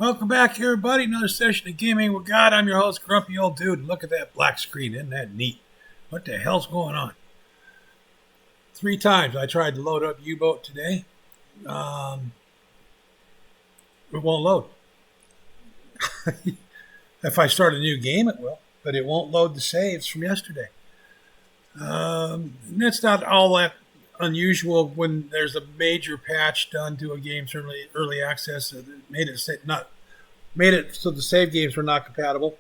Welcome back, everybody. Another session of Gaming with God. I'm your host, Grumpy Old Dude. Look at that black screen. Isn't that neat? What the hell's going on? 3 times I tried to load up U-Boat today. It won't load. If I start a new game, it will, but it won't load the saves from yesterday. That's not all that unusual when there's a major patch done to a game's early access. It made it so the save games were not compatible.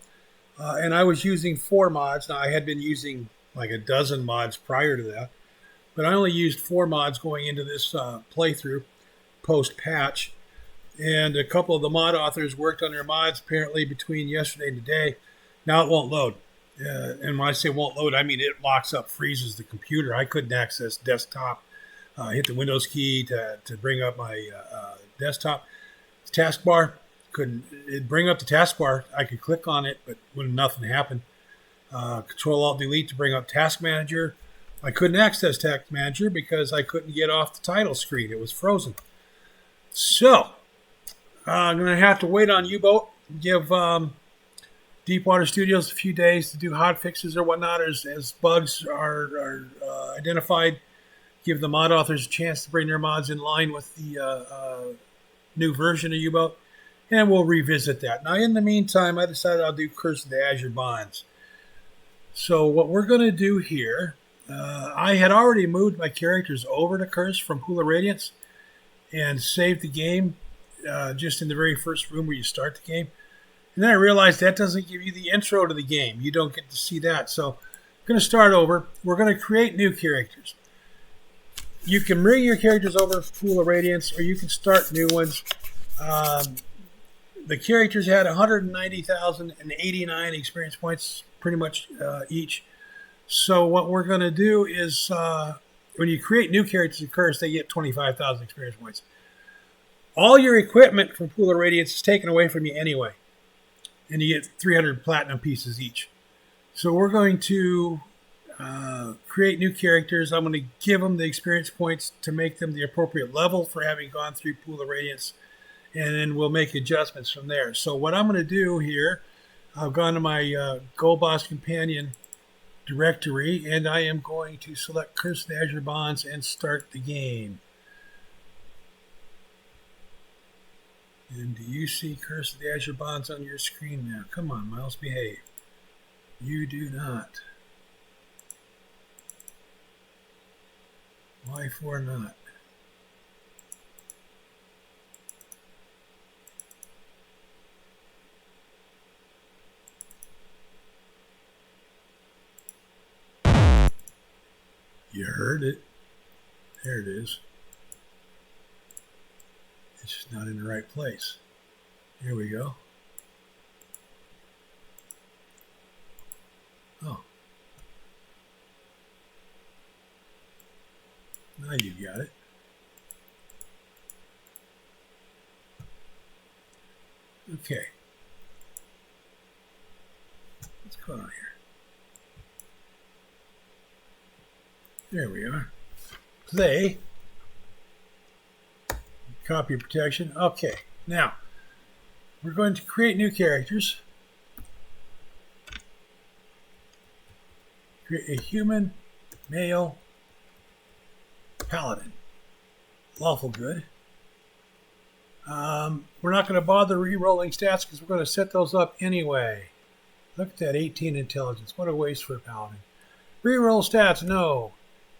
And I was using 4 mods. Now I had been using like a dozen mods prior to that, but I only used 4 mods going into this playthrough post patch. And a couple of the mod authors worked on their mods apparently between yesterday and today. Now it won't load. And when I say won't load, I mean it locks up, freezes the computer. I couldn't access desktop. Hit the Windows key to bring up my desktop taskbar. It'd bring up the taskbar. I could click on it, but when nothing happened. Control-Alt-Delete to bring up Task Manager. I couldn't access Task Manager because I couldn't get off the title screen. It was frozen. So, I'm going to have to wait on U-Boat. Give Deepwater Studios a few days to do hot fixes or whatnot as bugs are identified. Give the mod authors a chance to bring their mods in line with the new version of U-Boat. And we'll revisit that. Now, in the meantime, I decided I'll do Curse of the Azure Bonds. So what we're going to do here, I had already moved my characters over to Curse from Pool of Radiance and saved the game just in the very first room where you start the game. And then I realized that doesn't give you the intro to the game. You don't get to see that. So I'm going to start over. We're going to create new characters. You can bring your characters over to Pool of Radiance, or you can start new ones. The characters had 190,089 experience points, pretty much each. So what we're going to do is, when you create new characters in Curse, they get 25,000 experience points. All your equipment from Pool of Radiance is taken away from you anyway. And you get 300 platinum pieces each. So we're going to create new characters. I'm going to give them the experience points to make them the appropriate level for having gone through Pool of Radiance. And then we'll make adjustments from there. So what I'm going to do here, I've gone to my Gold Boss Companion directory, and I am going to select Curse of the Azure Bonds and start the game. And do you see Curse of the Azure Bonds on your screen now? Come on, Miles, behave. You do not. Why for not? You heard it. There it is. It's just not in the right place. Here we go. Oh. Now you got it. Okay. What's going on here? There we are. Play. Copy protection. Okay. Now, we're going to create new characters. Create a human, male, paladin. Lawful good. We're not going to bother re-rolling stats because we're going to set those up anyway. Look at that, 18 intelligence. What a waste for a paladin. Re-roll stats, no.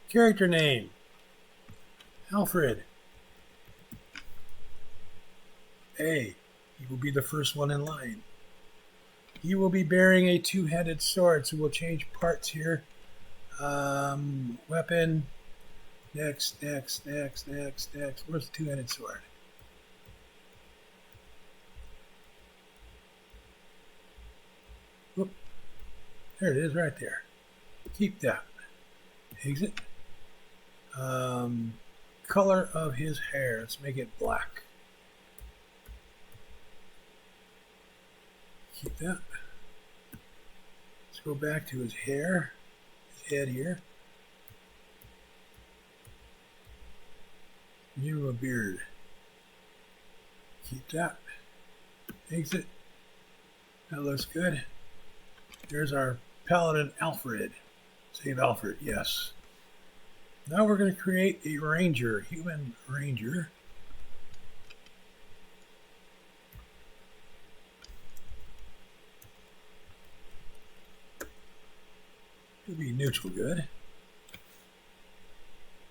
Character name, Alfred. A, he will be the first one in line. He will be bearing a 2-handed sword, so we'll change parts here. Weapon, next. Where's the 2-handed sword? Whoop. There it is right there. Keep that. Exit. Color of his hair. Let's make it black. Keep that. Let's go back to his hair, his head here. You a beard. Keep that. Exit. That looks good. There's our Paladin Alfred. Save Alfred, yes. Now we're going to create a ranger, human ranger. It'll be neutral good.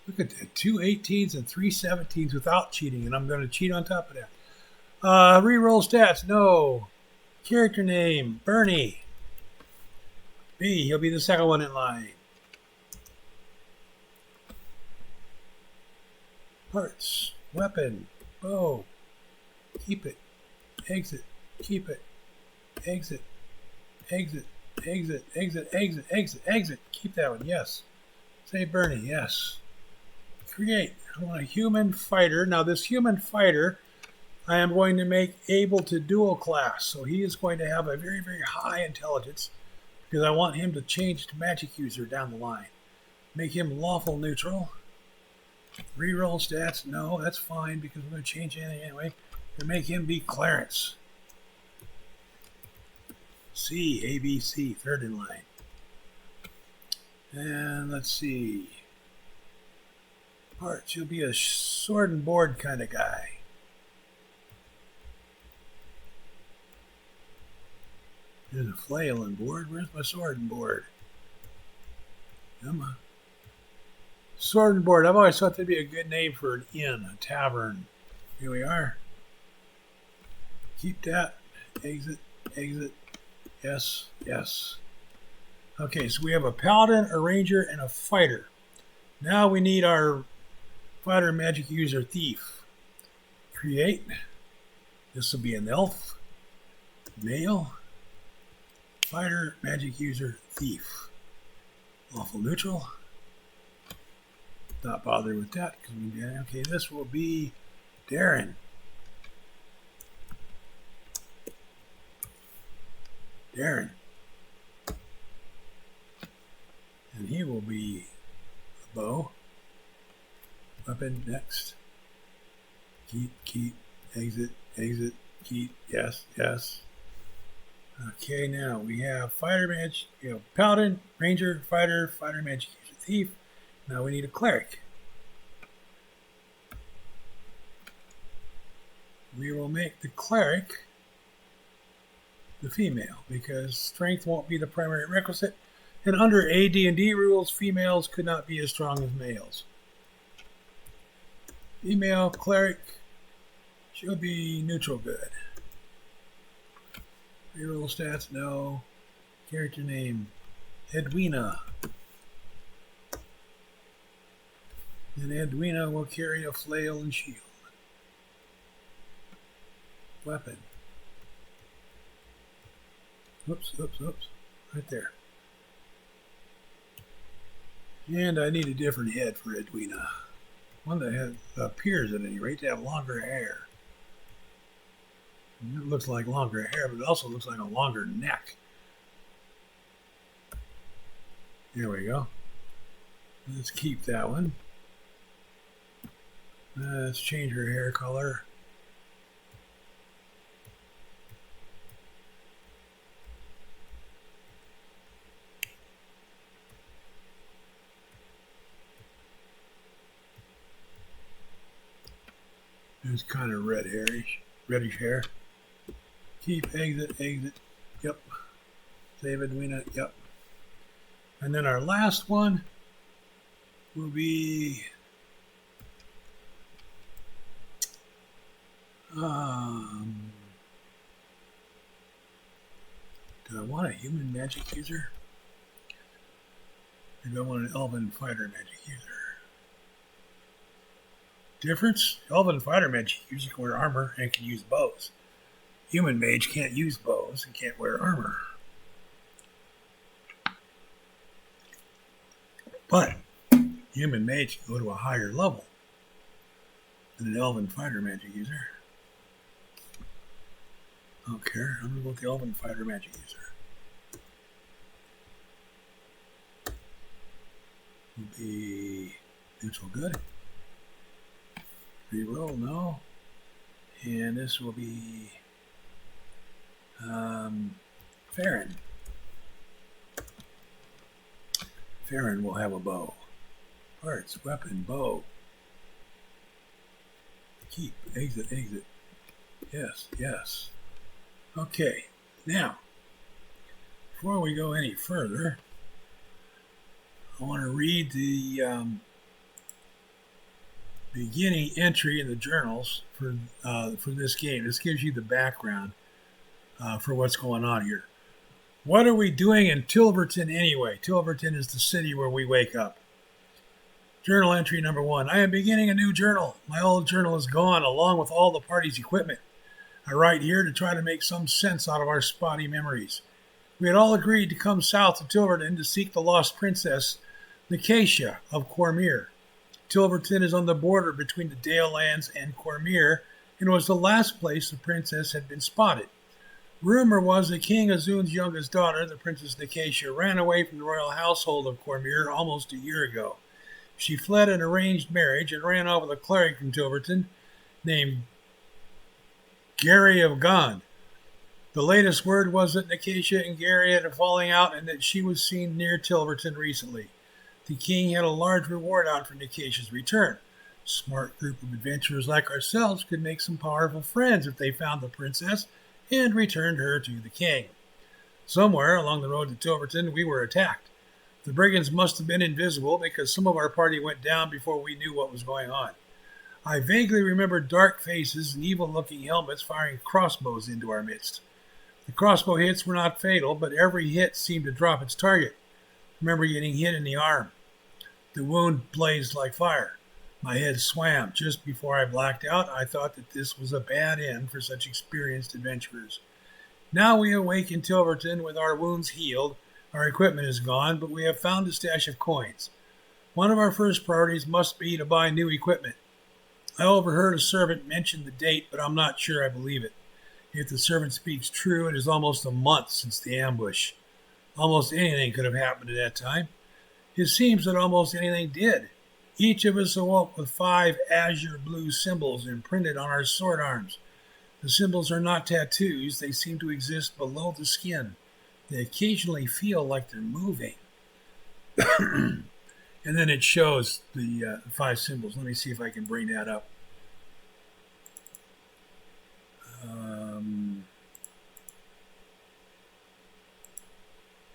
Look at that, 2 18s and 3 17s without cheating, and I'm going to cheat on top of that. Reroll stats, no. Character name, Bernie. B, he'll be the second one in line. Parts, weapon, bow, keep it, exit, keep it, exit, exit, exit, exit, exit, exit, exit. Keep that one, yes. Say Bernie, yes. Create, I want a human fighter. Now this human fighter, I am going to make able to dual class. So he is going to have a very, very high intelligence because I want him to change to magic user down the line. Make him lawful neutral. Reroll stats, no, that's fine because we're going to change anything anyway. To make him be Clarence. C, A, B, C, third in line. And let's see. Parts, you'll be a sword and board kind of guy. There's a flail and board. Where's my sword and board? Come on. Sword and board. I've always thought that'd be a good name for an inn, a tavern. Here we are. Keep that. Exit, exit. Yes, yes. Okay, so we have a paladin, a ranger, and a fighter. Now we need our fighter magic user thief. Create. This will be an elf. Male. Fighter, magic user, thief. Lawful neutral. Not bother with that because we okay. This will be Darren. Darren, and he will be a bow. Weapon next. Keep. Exit. Exit. Keep. Yes. Yes. Okay, now we have fighter magic, paladin, ranger, fighter, magic user, thief. Now we need a cleric. We will make the cleric the female because strength won't be the primary requisite, and under AD&D rules, females could not be as strong as males. Female cleric, she'll be neutral good. Reroll stats, no. Character name, Edwina. And Edwina will carry a flail and shield. Weapon. Oops. Right there. And I need a different head for Edwina. One that appears at any rate to have longer hair. It looks like longer hair, but it also looks like a longer neck. There we go. Let's keep that one. Let's change her hair color. It's kind of reddish hair. Keep, exit. Yep. Save Edwina. Yep. And then our last one will be do I want a human magic user? Or do I want an elven fighter magic user? Difference? Elven fighter magic user can wear armor and can use bows. Human mage can't use bows and can't wear armor. But human mage can go to a higher level than an elven fighter magic user. I don't care. I'm going to go with the elven fighter magic user. Will be neutral good. Reroll, no. And this will be Farron. Farron will have a bow. Parts, weapon, bow. Keep, exit, exit. Yes, yes. Okay, now, before we go any further, I want to read the beginning entry in the journals for this game. This gives you the background for what's going on here. What are we doing in Tilverton anyway? Tilverton is the city where we wake up. Journal entry number 1. I am beginning a new journal. My old journal is gone, along with all the party's equipment. I write here to try to make some sense out of our spotty memories. We had all agreed to come south to Tilverton to seek the lost princess, Nicatia of Cormyr. Tilverton is on the border between the Dale Lands and Cormyr, and was the last place the princess had been spotted. Rumor was that King Azun's youngest daughter, the Princess Nicatia, ran away from the royal household of Cormyr almost a year ago. She fled an arranged marriage and ran off with a cleric from Tilverton named Gary of Gond. The latest word was that Nicatia and Gary had a falling out and that she was seen near Tilverton recently. The king had a large reward out for Nicatia's return. A smart group of adventurers like ourselves could make some powerful friends if they found the princess and returned her to the king. Somewhere along the road to Tilverton, we were attacked. The brigands must have been invisible because some of our party went down before we knew what was going on. I vaguely remember dark faces and evil-looking helmets firing crossbows into our midst. The crossbow hits were not fatal, but every hit seemed to drop its target. I remember getting hit in the arm. The wound blazed like fire. My head swam. Just before I blacked out, I thought that this was a bad end for such experienced adventurers. Now we awake in Tilverton with our wounds healed. Our equipment is gone, but we have found a stash of coins. One of our first priorities must be to buy new equipment. I overheard a servant mention the date, but I'm not sure I believe it. If the servant speaks true, it is almost a month since the ambush. Almost anything could have happened at that time. It seems that almost anything did. Each of us awoke with 5 azure blue symbols imprinted on our sword arms. The symbols are not tattoos. They seem to exist below the skin. They occasionally feel like they're moving. And then it shows the 5 symbols. Let me see if I can bring that up.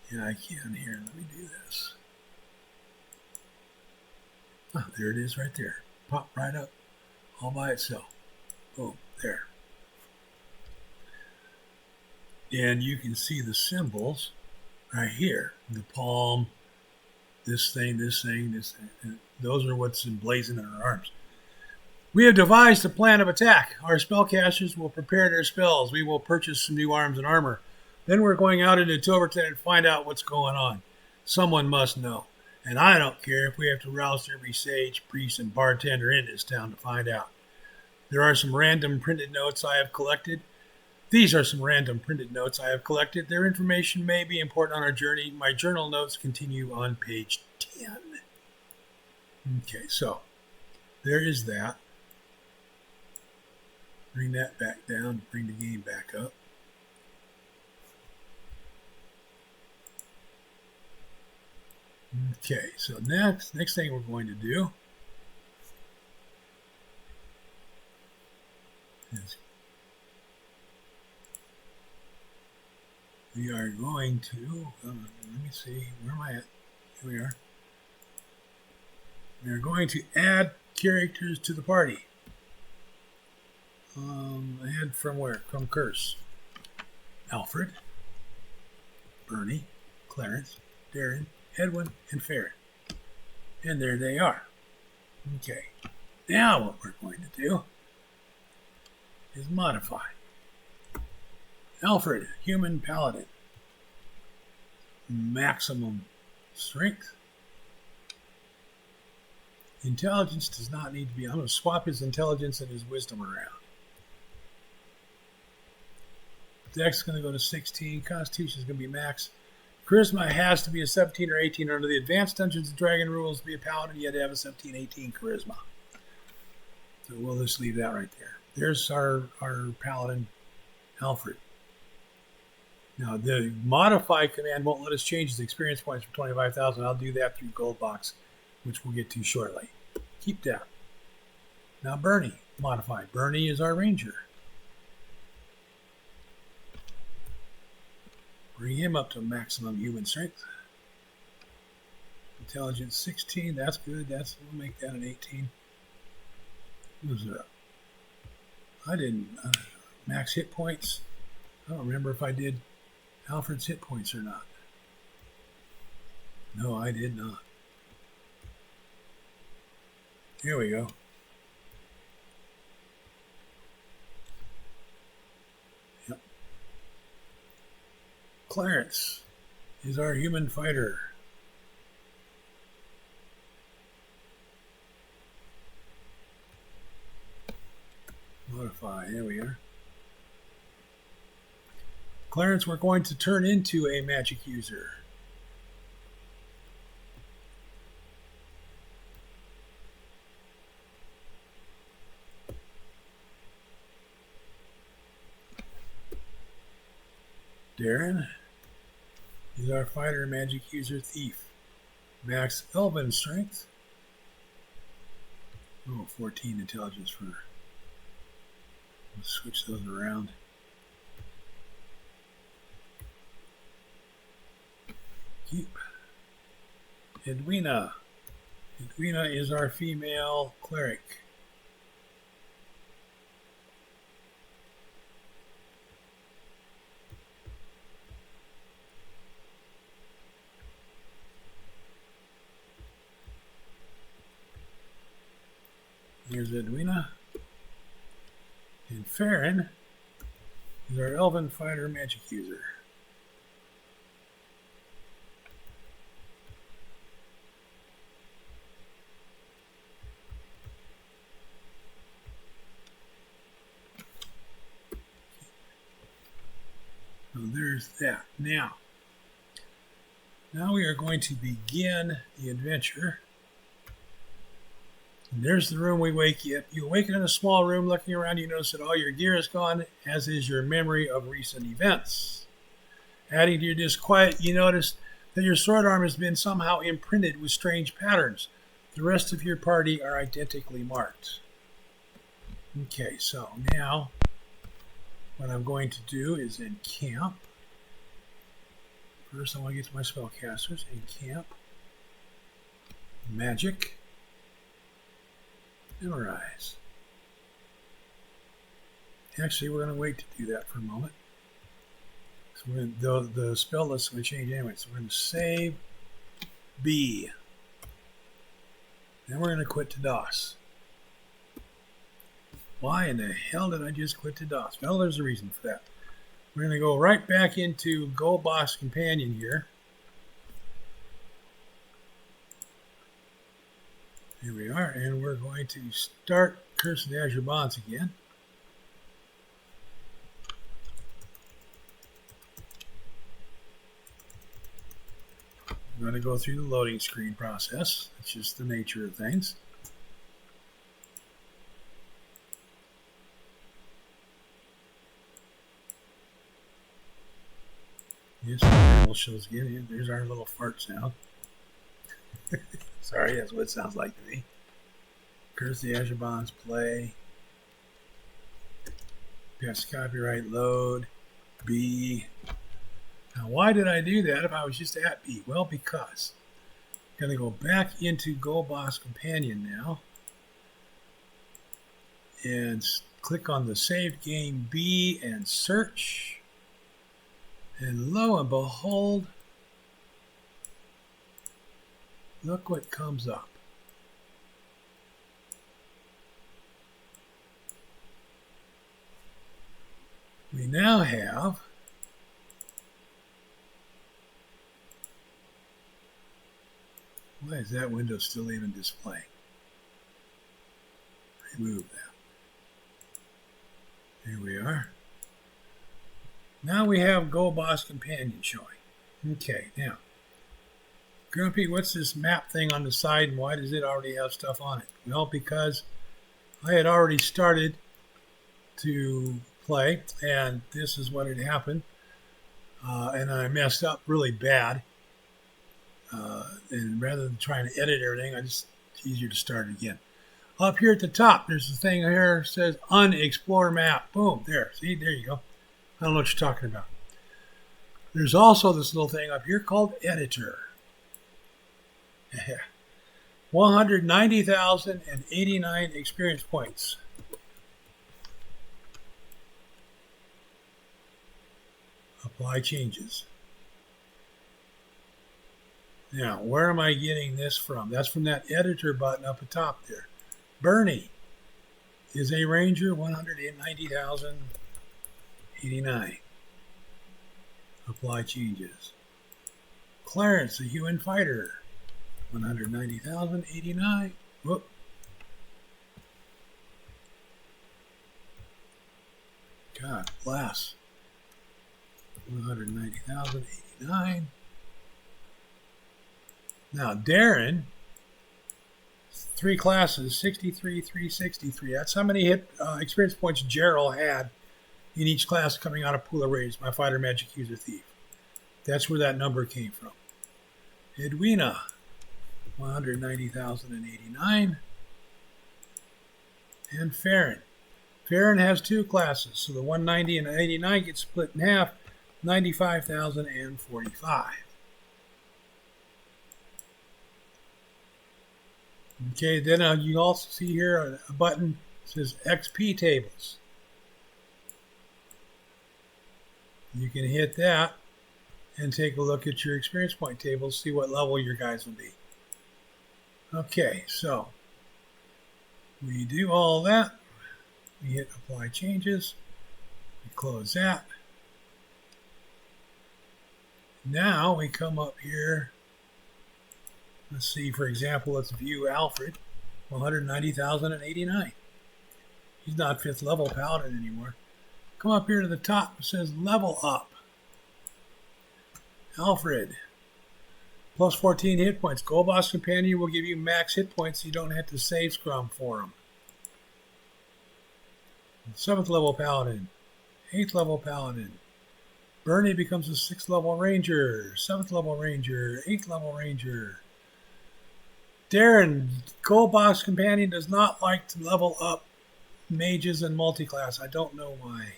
Yeah, I can here. Let me do this. Oh, there it is right there. Pop right up all by itself. Boom, there. And you can see the symbols right here. The palm, this thing, this thing, this thing. And those are what's emblazoned on our arms. We have devised a plan of attack. Our spellcasters will prepare their spells. We will purchase some new arms and armor. Then we're going out into Tilverton and find out what's going on. Someone must know. And I don't care if we have to rouse every sage, priest, and bartender in this town to find out. There are some random printed notes I have collected. These are some random printed notes I have collected. Their information may be important on our journey. My journal notes continue on page 10. Okay, so there is that. Bring that back down, bring the game back up. Okay, so next thing we're going to do is we are going to, let me see, where am I at? Here we are. We are going to add characters to the party. Add from where? From Curse. Alfred, Bernie, Clarence, Darren, Edwin, and Farron. And there they are. Okay. Now what we're going to do is modify. Alfred, human paladin. Maximum strength. Intelligence does not need to be. I'm going to swap his intelligence and his wisdom around. Dex is going to go to 16. Constitution is going to be max. Charisma has to be a 17 or 18 under the advanced Dungeons & Dragons rules. To be a paladin, you had to have a 17, 18 charisma. So we'll just leave that right there. There's our paladin, Alfred. Now, the modify command won't let us change the experience points from 25,000. I'll do that through Gold Box, which we'll get to shortly. Keep that. Now, Bernie, modify. Bernie is our ranger. Bring him up to maximum human strength. Intelligence 16, that's good. We'll make that an 18. Who's it up? I didn't. Max hit points. I don't remember if I did Alfred's hit points or not. No, I did not. Here we go. Yep. Clarence is our human fighter. Modify, here we are. Clarence, we're going to turn into a magic user. Darren is our fighter, magic user, thief. Max Elven strength. Oh, 14 intelligence for. Let's switch those around. Keep. Edwina. Edwina is our female cleric. Here's Edwina. And Farron is our elven fighter magic user. So there's that. Now we are going to begin the adventure. And there's the room we wake you up. You awaken in a small room. Looking around, you notice that all your gear is gone, as is your memory of recent events. Adding to your disquiet, you notice that your sword arm has been somehow imprinted with strange patterns. The rest of your party are identically marked. Okay, so now what I'm going to do is in camp. First, I want to get to my spellcasters. In camp. Magic. Memorize. Actually, we're going to wait to do that for a moment. So we're going to, the spell list is going to change anyway. So we're going to save B. Then we're going to quit to DOS. Why in the hell did I just quit to DOS? Well, there's a reason for that. We're going to go right back into Go Boss Companion here. Here we are, and we're going to start Curse of the Azure Bonds again. I'm going to go through the loading screen process. It's just the nature of things. Yes, the shows again. There's our little fart sound. Sorry, that's what it sounds like to me. Curse the Azure Bonds play. Pass copyright load. B. Now, why did I do that if I was just at B? Well, because I'm going to go back into Go Boss Companion now and click on the saved game B and search. And lo and behold, look what comes up. We now have why is that window still even displaying? Remove that. Here we are. Now we have Go Boss Companion showing. Okay, now Grumpy, what's this map thing on the side and why does it already have stuff on it? Well, because I had already started to play and this is what had happened. and I messed up really bad. And rather than trying to edit everything, it's easier to start again. Up here at the top, there's a thing here that says Unexplore Map. Boom, there. See, there you go. I don't know what you're talking about. There's also this little thing up here called Editor. 190,089 experience points. Apply changes. Now, where am I getting this from? That's from that editor button up at top there. Bernie is a ranger, 190,089. Apply changes. Clarence, a human fighter, 190,089. Whoop. God bless. 190,089. Now, Darren, 3 classes, 63, 363. That's how many experience points Gerald had in each class coming out of Pool of Radiance, my fighter, magic user, thief. That's where that number came from. Edwina, 190,089. And Farron. Farron has 2 classes, so the 190 and 89 get split in half, 95,045. Okay, then you also see here a button that says XP tables. You can hit that and take a look at your experience point tables, see what level your guys will be. Okay, so we do all that. We hit apply changes. We close that. Now we come up here. Let's see, for example, let's view Alfred, 190,089. He's not 5th level paladin anymore. Come up here to the top. It says level up. Alfred, plus 14 hit points. Gold Boss Companion will give you max hit points. So you don't have to save scrum for him. 7th level paladin. 8th level paladin. Bernie becomes a 6th level ranger. 7th level ranger. 8th level ranger. Darren, Gold Box Companion, does not like to level up mages and multiclass. I don't know why.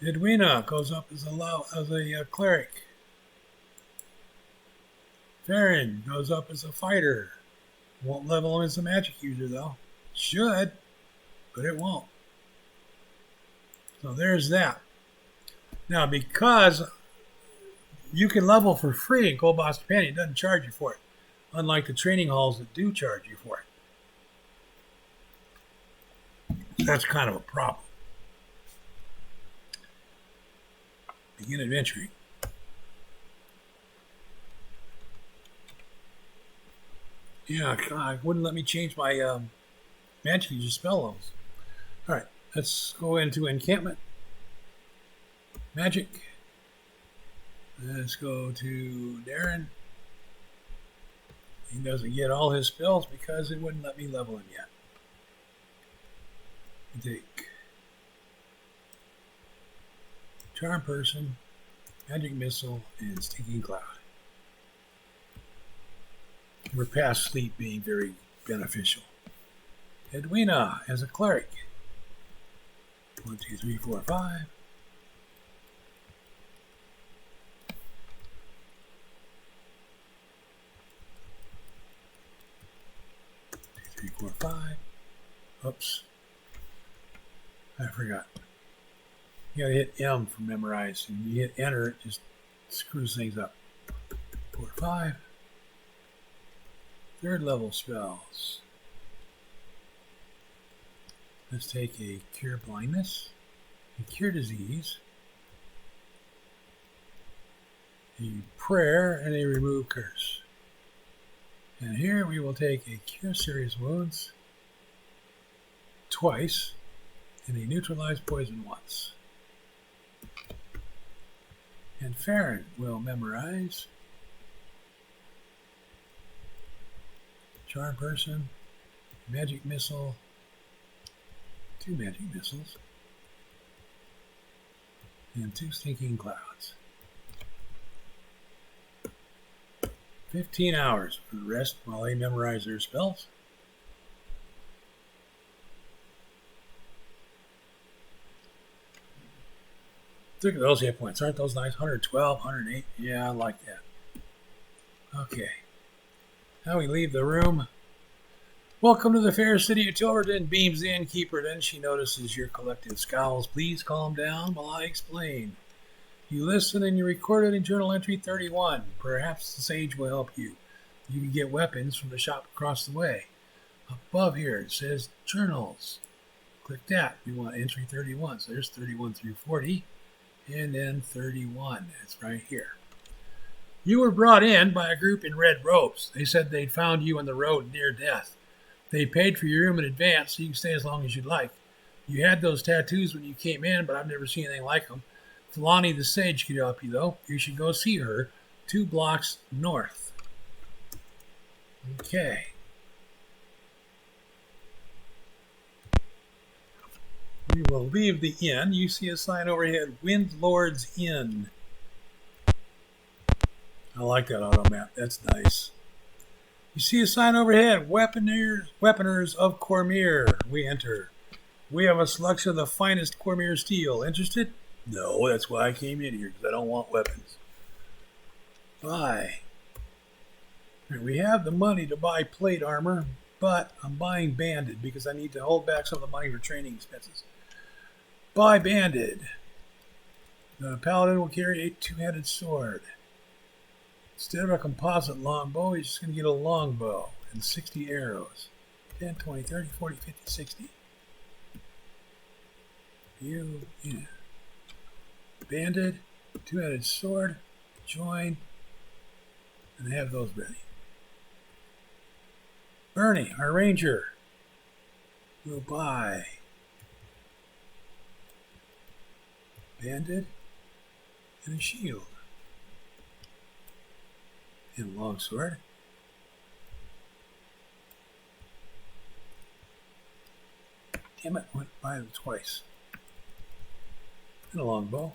Edwina goes up as a cleric. Farron goes up as a fighter. Won't level him as a magic user though. Should, but it won't. So there's that. Now, because you can level for free in Gold Boss Companion, it doesn't charge you for it, unlike the training halls that do charge you for it. That's kind of a problem. Begin adventuring. Yeah, God, it wouldn't let me change my magic user spell levels. All right, let's go into encampment. Magic. Let's go to Darren. He doesn't get all his spells because it wouldn't let me level him yet. Take Charm Person, Magic Missile, and Stinking Cloud. We're past sleep being very beneficial. Edwina as a cleric. 1, 2, 3, 4, 5. 2, 3, 4, 5. Oops. I forgot. You gotta hit M for memorize. And you hit enter, it just screws things up. 4, 5. 3rd level spells. Let's take a Cure Blindness, a Cure Disease, a Prayer, and a Remove Curse. And here we will take a Cure Serious Wounds twice, and a Neutralize Poison once. And Farron will memorize Charm Person, Magic Missile, 2 Magic Missiles, And 2 stinking clouds. 15 hours for the rest while they memorize their spells. Look at those hit points. Aren't those nice? 112, 108. Yeah, I like that. Okay. Now we leave the room. Welcome to the fair city of Tilverton, beams the innkeeper. Then she notices your collective scowls. Please calm down while I explain. You listen and you record it in journal entry 31. Perhaps the sage will help you. You can get weapons from the shop across the way. Above here it says journals. Click that. We want entry 31. So there's 31 through 40. And then 31. That's right here. You were brought in by a group in red robes. They said they'd found you on the road near death. They paid for your room in advance so you can stay as long as you'd like. You had those tattoos when you came in, but I've never seen anything like them. Filani the sage could help you, though. You should go see her 2 blocks north. Okay. We will leave the inn. You see a sign overhead, Windlord's Inn. I like that auto map. That's nice. You see a sign overhead, Weaponers of Cormier. We enter. We have a selection of the finest Cormier steel. Interested? No, that's why I came in here, because I don't want weapons. Buy. We have the money to buy plate armor, but I'm buying banded because I need to hold back some of the money for training expenses. Buy banded. The paladin will carry a 2-headed sword. Instead of a composite longbow, he's just going to get a longbow and 60 arrows. 10, 20, 30, 40, 50, 60. Banded, 2-headed sword, join, and have those ready. Bernie, our ranger, will buy banded and a shield. And a longsword. Damn it, went by them twice. And a longbow.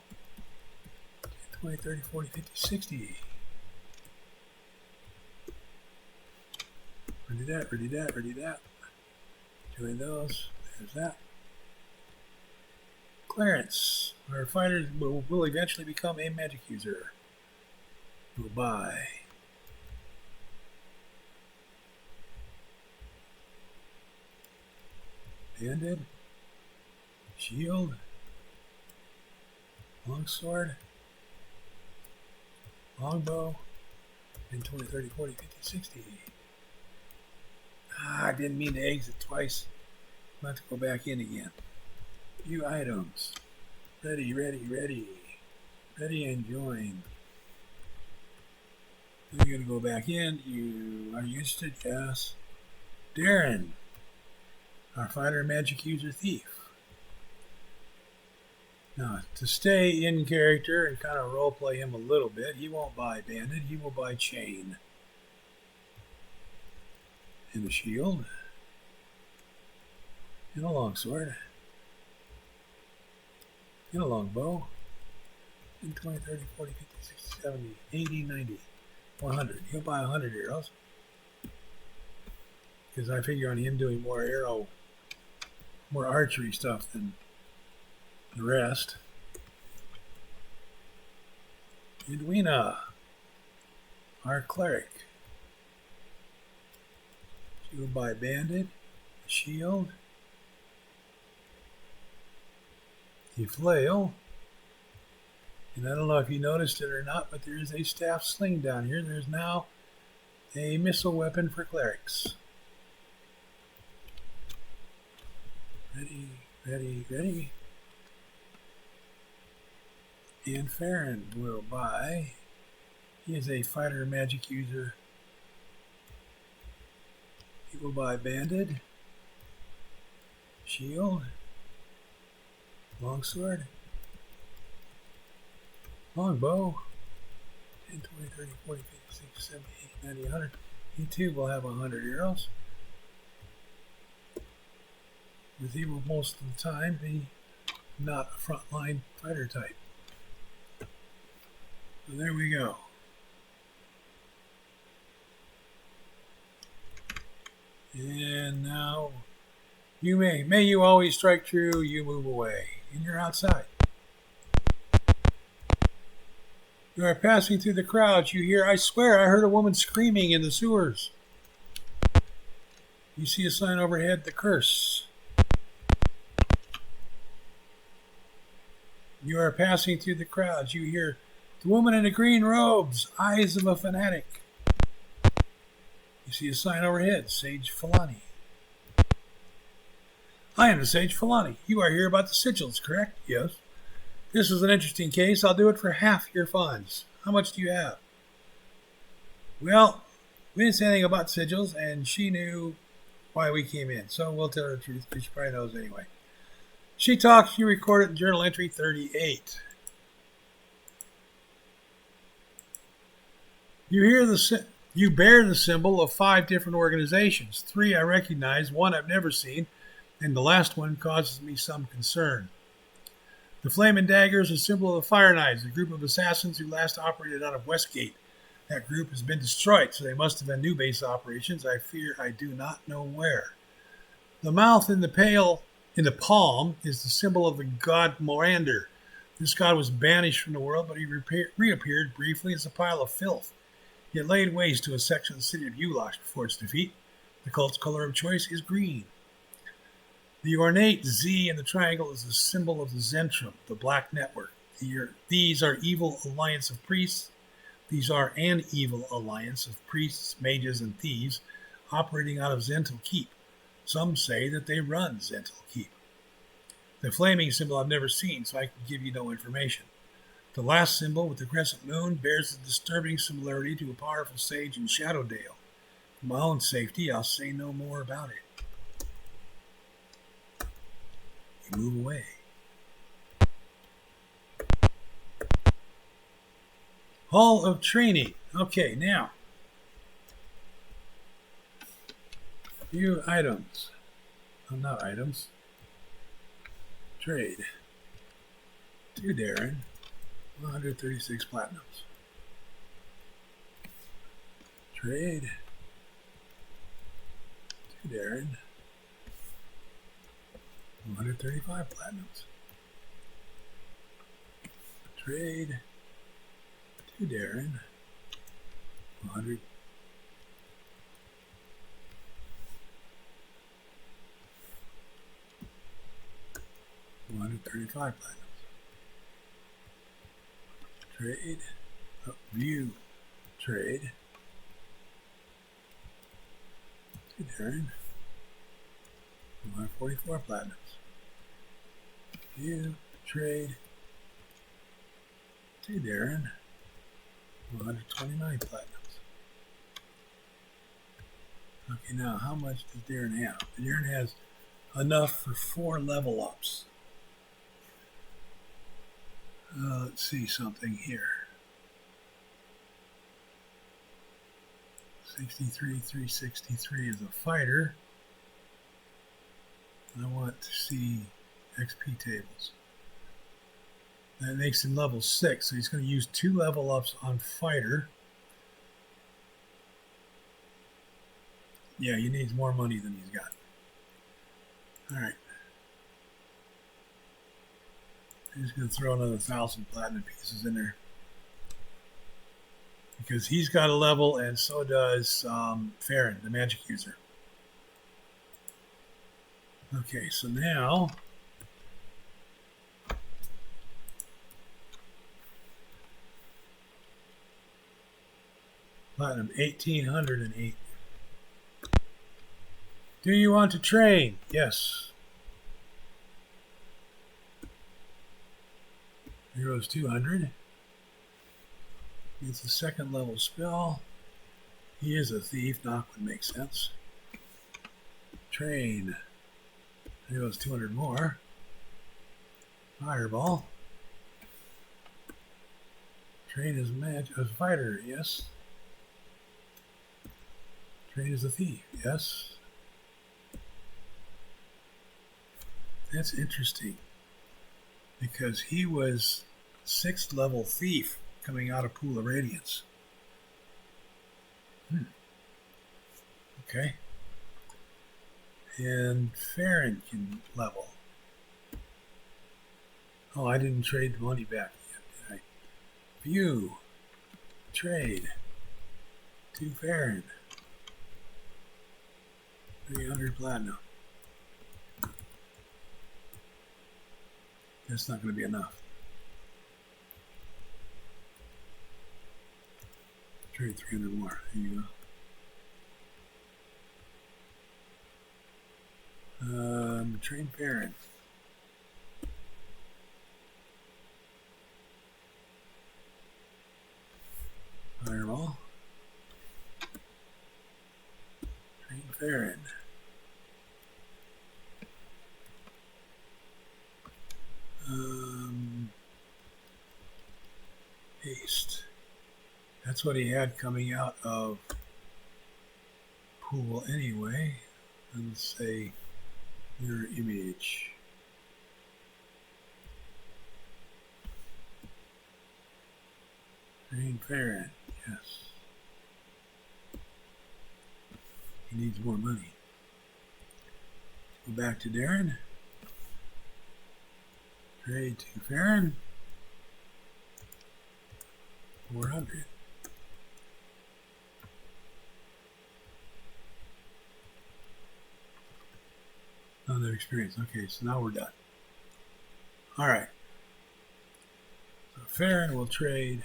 20, 30, 40, 50, 60. Ready that, ready that, ready that. Doing those. There's that. Clarence. Our fighter will eventually become a magic user. We'll buy. Banded, shield, longsword, longbow, and 20, 30, 40, 50, 60. I didn't mean to exit twice. I'm about to go back in again. View items. Ready, ready, ready. Ready and join. Then you're going to go back in. Are you interested? Yes. Darren. Our fighter, magic user, thief. Now, to stay in character and kind of roleplay him a little bit, he won't buy banded, he will buy chain. And a shield. And a longsword. And a longbow. And 20, 30, 40, 50, 60, 70, 80, 90, 100. He'll buy 100 arrows. Because I figure on him doing more archery stuff than the rest. Edwina, our cleric. She will buy banded, a shield, a flail, and I don't know if you noticed it or not, but there is a staff sling down here. There's now a missile weapon for clerics. Ready, ready, ready. And Farron will buy. He is a fighter magic user. He will buy banded, shield, longsword, longbow, 10, 20, 30, 40, 50, 60, 70, 80, 90, 100. He too will have 100 arrows. Because he will most of the time be not a frontline fighter type. So there we go. And now may you always strike true, you move away. And you're outside. You are passing through the crowds. You hear, I swear, I heard a woman screaming in the sewers. You see a sign overhead, the curse. You are passing through the crowds. You hear, the woman in the green robes, eyes of a fanatic. You see a sign overhead, Sage Filani. I am the Sage Filani. You are here about the sigils, correct? Yes. This is an interesting case. I'll do it for half your funds. How much do you have? Well, we didn't say anything about sigils, and she knew why we came in. So we'll tell her the truth, but she probably knows anyway. She talks, you record it in journal entry 38. You bear the symbol of 5 different organizations. 3 I recognize, 1 I've never seen, and the last one causes me some concern. The Flame and Dagger is a symbol of the Fire Knights, a group of assassins who last operated out of Westgate. That group has been destroyed, so they must have been new base operations. I fear I do not know where. The mouth in the palm is the symbol of the god Morander. This god was banished from the world, but he reappeared briefly as a pile of filth. He had laid waste to a section of the city of Ulash before its defeat. The cult's color of choice is green. The ornate Z in the triangle is the symbol of the Zentrum, the Black Network. These are evil alliance of priests. These are an evil alliance of priests, mages, and thieves operating out of Zental Keep. Some say that they run Zental Keep. The flaming symbol I've never seen, so I can give you no information. The last symbol with the crescent moon bears a disturbing similarity to a powerful sage in Shadowdale. For my own safety, I'll say no more about it. You move away. Hall of Training. Okay, now. View items. Oh, not items. Trade. To Darren. 136 platinums. Trade. To Darren. 135 platinums. Trade to Darren. 100. 135 platinums. Trade. View. Trade. To Darren. 144 platinums. View, trade, to Darren, 129 platinums. Okay, now how much does Darren have? Darren has enough for 4 level ups. Let's see something here. 63, 363 is a fighter. I want to see XP tables. That makes him level 6, so he's going to use 2 level ups on fighter. Yeah, he needs more money than he's got. Alright. I'm just going to throw another 1,000 platinum pieces in there. Because he's got a level, and so does Farron, the magic user. Okay, so now platinum 1,808. Do you want to train? Yes. Here goes 200. It's a 2nd level spell. He is a thief. Knock would make sense. Train. Here goes 200 more. Fireball. Train is a fighter, yes. Train is a thief, yes. That's interesting. Because he was 6th level thief coming out of Pool of Radiance. Okay. And Farron can level. Oh, I didn't trade the money back yet, did I? View. Trade. To Farron. 300 platinum. That's not going to be enough. Trade 300 more. There you go. Trade Farron. Fireball. Trade Farron. Paste. That's what he had coming out of Pool anyway. Let's say mirror image. Green Farron, yes. He needs more money. Go back to Darren. Trade to Farron. 400. Another experience. Okay, so now we're done. All right. So Farron will trade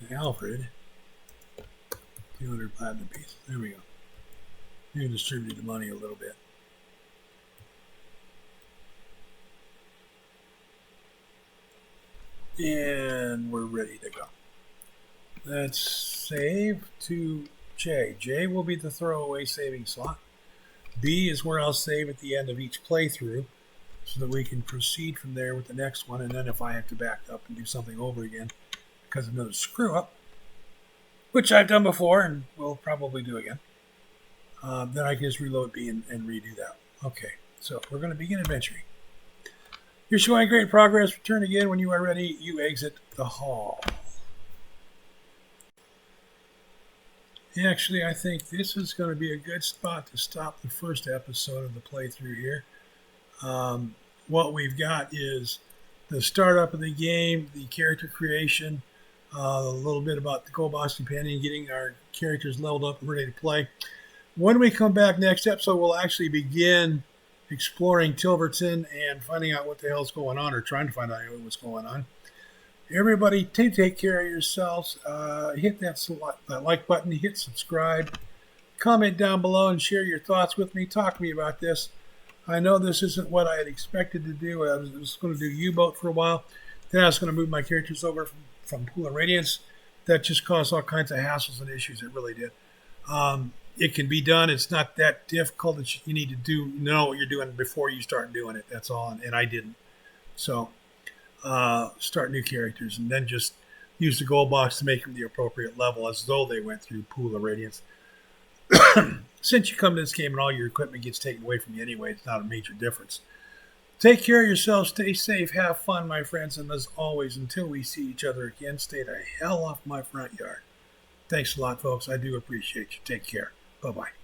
to Alfred 200 platinum pieces. There we go. You distributed the money a little bit. And we're ready to go. Let's save to J. J will be the throwaway saving slot. B is where I'll save at the end of each playthrough so that we can proceed from there with the next one. And then if I have to back up and do something over again because of another screw up, which I've done before and will probably do again, then I can just reload B and redo that. Okay, so we're going to begin adventuring. You're showing great progress. Return again when you are ready. You exit the hall. Actually, I think this is going to be a good spot to stop the first episode of the playthrough here. What we've got is the startup of the game, the character creation, a little bit about the Gold Box Companion, getting our characters leveled up and ready to play. When we come back next episode, we'll actually begin exploring Tilverton and finding out what the hell's going on, or trying to find out what's going on. Everybody, take care of yourselves. Hit that like button, hit subscribe, comment down below, and share your thoughts with me. Talk to me about this. I know this isn't what I had expected to do. I was going to do U-Boat for a while. Then I was going to move my characters over from Pool of Radiance. That just caused all kinds of hassles and issues. It really did. It can be done. It's not that difficult. You need to know what you're doing before you start doing it. That's all. And I didn't. So start new characters and then just use the gold box to make them the appropriate level as though they went through Pool of Radiance. Since you come to this game and all your equipment gets taken away from you anyway, it's not a major difference. Take care of yourselves. Stay safe. Have fun, my friends. And as always, until we see each other again, stay the hell off my front yard. Thanks a lot, folks. I do appreciate you. Take care. Bye-bye.